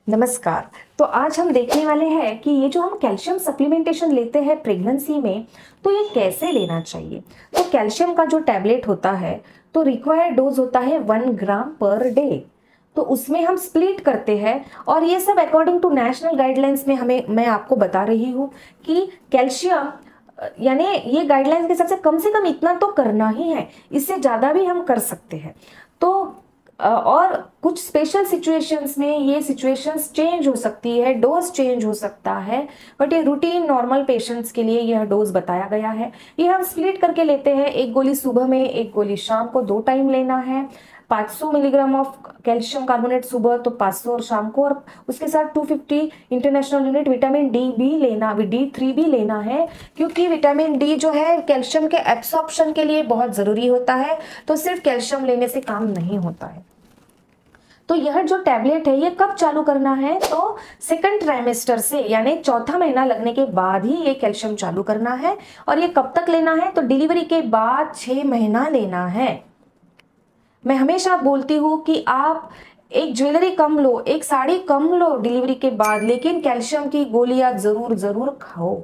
नमस्कार। तो आज हम देखने वाले हैं कि ये जो हम कैल्शियम सप्लीमेंटेशन लेते हैं प्रेगनेंसी में, तो ये कैसे लेना चाहिए। तो कैल्शियम का जो टैबलेट होता है तो रिक्वायर्ड डोज होता है 1 ग्राम पर डे। तो उसमें हम स्प्लिट करते हैं और ये सब अकॉर्डिंग टू नेशनल गाइडलाइंस में मैं आपको बता रही हूँ कि कैल्शियम यानी ये गाइडलाइंस के हिसाब से कम इतना तो करना ही है, इससे ज़्यादा भी हम कर सकते हैं। तो और कुछ स्पेशल सिचुएशंस में ये सिचुएशंस चेंज हो सकती है, डोज चेंज हो सकता है, बट ये रूटीन नॉर्मल पेशेंट्स के लिए यह डोज बताया गया है। ये हम स्प्लिट करके लेते हैं, एक गोली सुबह में, एक गोली शाम को, 2 टाइम लेना है। 500 मिलीग्राम ऑफ कैल्शियम कार्बोनेट सुबह तो 500 और शाम को, और उसके साथ 250 इंटरनेशनल यूनिट विटामिन डी भी लेना, D3 भी लेना है, क्योंकि विटामिन डी जो है कैल्शियम के एब्सॉर्प्शन के लिए बहुत ज़रूरी होता है। तो सिर्फ कैल्शियम लेने से काम नहीं होता है। तो यह जो टैबलेट है ये कब चालू करना है, तो सेकंड ट्राइमेस्टर से यानी चौथा महीना लगने के बाद ही ये कैल्शियम चालू करना है। और ये कब तक लेना है, तो डिलीवरी के बाद 6 महीना लेना है। मैं हमेशा बोलती हूँ कि आप एक ज्वेलरी कम लो, एक साड़ी कम लो डिलीवरी के बाद, लेकिन कैल्शियम की गोलियां जरूर खाओ,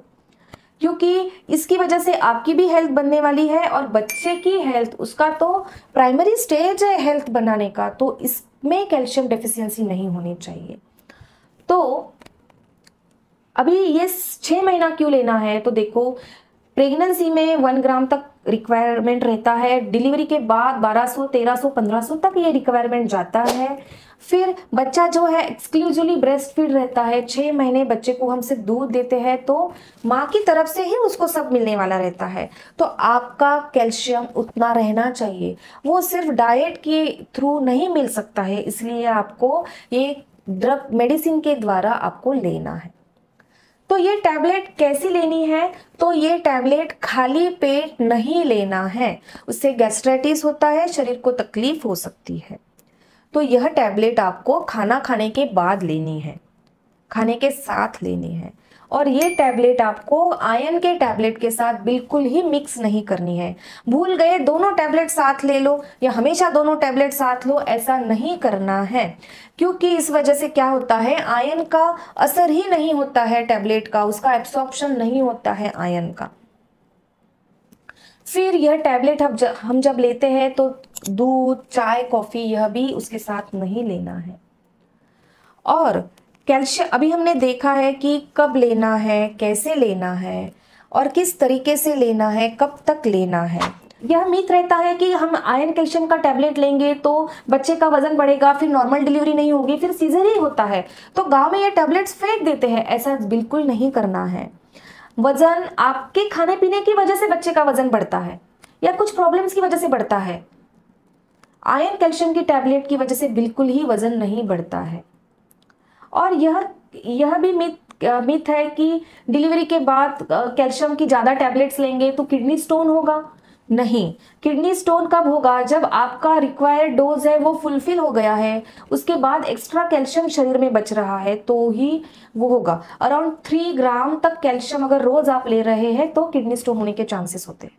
क्योंकि इसकी वजह से आपकी भी हेल्थ बनने वाली है और बच्चे की हेल्थ, उसका तो प्राइमरी स्टेज है हेल्थ बनाने का, तो इसमें कैल्शियम डेफिशिएंसी नहीं होनी चाहिए। तो अभी ये 6 महीना क्यों लेना है, तो देखो प्रेगनेंसी में 1 ग्राम तक रिक्वायरमेंट रहता है, डिलीवरी के बाद 1200, 1300, 1500 तक ये रिक्वायरमेंट जाता है। फिर बच्चा जो है एक्सक्लूसिवली ब्रेस्ट फीड रहता है, 6 महीने बच्चे को हम सिर्फ दूध देते हैं, तो माँ की तरफ से ही उसको सब मिलने वाला रहता है। तो आपका कैल्शियम उतना रहना चाहिए, वो सिर्फ डाइट के थ्रू नहीं मिल सकता है, इसलिए आपको ये ड्रग मेडिसिन के द्वारा आपको लेना है। तो ये टैबलेट कैसी लेनी है, तो ये टैबलेट खाली पेट नहीं लेना है, उससे गैस्ट्राइटिस होता है, शरीर को तकलीफ हो सकती है। तो यह टैबलेट आपको खाना खाने के बाद लेनी है, खाने के साथ लेनी है। और ये टैबलेट आपको आयरन के टैबलेट के साथ बिल्कुल ही मिक्स नहीं करनी है। भूल गए दोनों टैबलेट साथ ले लो या हमेशा दोनों टैबलेट साथ लो, ऐसा नहीं करना है, क्योंकि इस वजह से क्या होता है, आयरन का असर ही नहीं होता है टैबलेट का, उसका एब्सॉर्प्शन नहीं होता है आयरन का। फिर यह टैबलेट हम जब लेते हैं तो दूध, चाय, कॉफी यह भी उसके साथ नहीं लेना है। और कैल्शियम अभी हमने देखा है कि कब लेना है, कैसे लेना है और किस तरीके से लेना है, कब तक लेना है। यह मिथ रहता है कि हम आयरन कैल्शियम का टैबलेट लेंगे तो बच्चे का वजन बढ़ेगा, फिर नॉर्मल डिलीवरी नहीं होगी, फिर सीजर ही होता है, तो गांव में ये टैबलेट्स फेंक देते हैं। ऐसा बिल्कुल नहीं करना है। वजन आपके खाने पीने की वजह से बच्चे का वजन बढ़ता है या कुछ प्रॉब्लम्स की वजह से बढ़ता है, आयरन कैल्शियम की टैबलेट की वजह से बिल्कुल ही वजन नहीं बढ़ता है। और यह भी मिथ है कि डिलीवरी के बाद कैल्शियम की ज़्यादा टैबलेट्स लेंगे तो किडनी स्टोन होगा। नहीं, किडनी स्टोन कब होगा, जब आपका रिक्वायर्ड डोज है वो फुलफिल हो गया है, उसके बाद एक्स्ट्रा कैल्शियम शरीर में बच रहा है तो ही वो होगा। अराउंड 3 ग्राम तक कैल्शियम अगर रोज आप ले रहे हैं तो किडनी स्टोन होने के चांसेस होते हैं।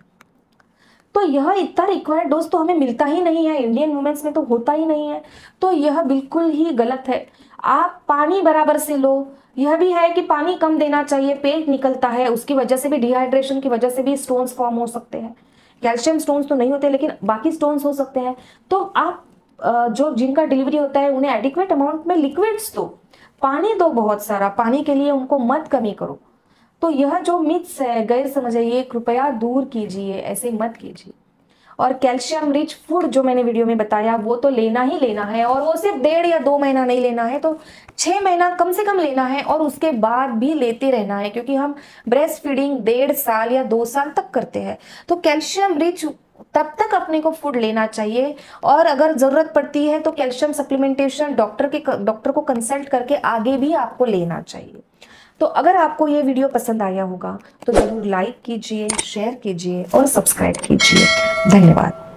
तो यह इतना रिक्वायर्ड डोज तो हमें मिलता ही नहीं है, इंडियन वुमेन्स में तो होता ही नहीं है, तो यह बिल्कुल ही गलत है। आप पानी बराबर से लो। यह भी है कि पानी कम देना चाहिए, पेट निकलता है, उसकी वजह से भी, डिहाइड्रेशन की वजह से भी स्टोन्स फॉर्म हो सकते हैं। कैल्शियम स्टोन्स तो नहीं होते लेकिन बाकी स्टोन्स हो सकते हैं। तो आप जो जिनका डिलीवरी होता है उन्हें एडिक्वेट अमाउंट में लिक्विड्स दो, पानी दो, बहुत सारा पानी के लिए उनको मत कमी करो। तो यह जो मिथ्स है, गैर समझ है, ये कृपया दूर कीजिए, ऐसे मत कीजिए। और कैल्शियम रिच फूड जो मैंने वीडियो में बताया वो तो लेना ही लेना है, और वो सिर्फ 1.5 या 2 महीना नहीं लेना है, तो 6 महीना कम से कम लेना है, और उसके बाद भी लेते रहना है, क्योंकि हम ब्रेस्ट फीडिंग 1.5 साल या 2 साल तक करते हैं। तो कैल्शियम रिच तब तक अपने को फूड लेना चाहिए, और अगर जरूरत पड़ती है तो कैल्शियम सप्लीमेंटेशन डॉक्टर को कंसल्ट करके आगे भी आपको लेना चाहिए। तो अगर आपको ये वीडियो पसंद आया होगा तो जरूर लाइक कीजिए, शेयर कीजिए और सब्सक्राइब कीजिए। धन्यवाद।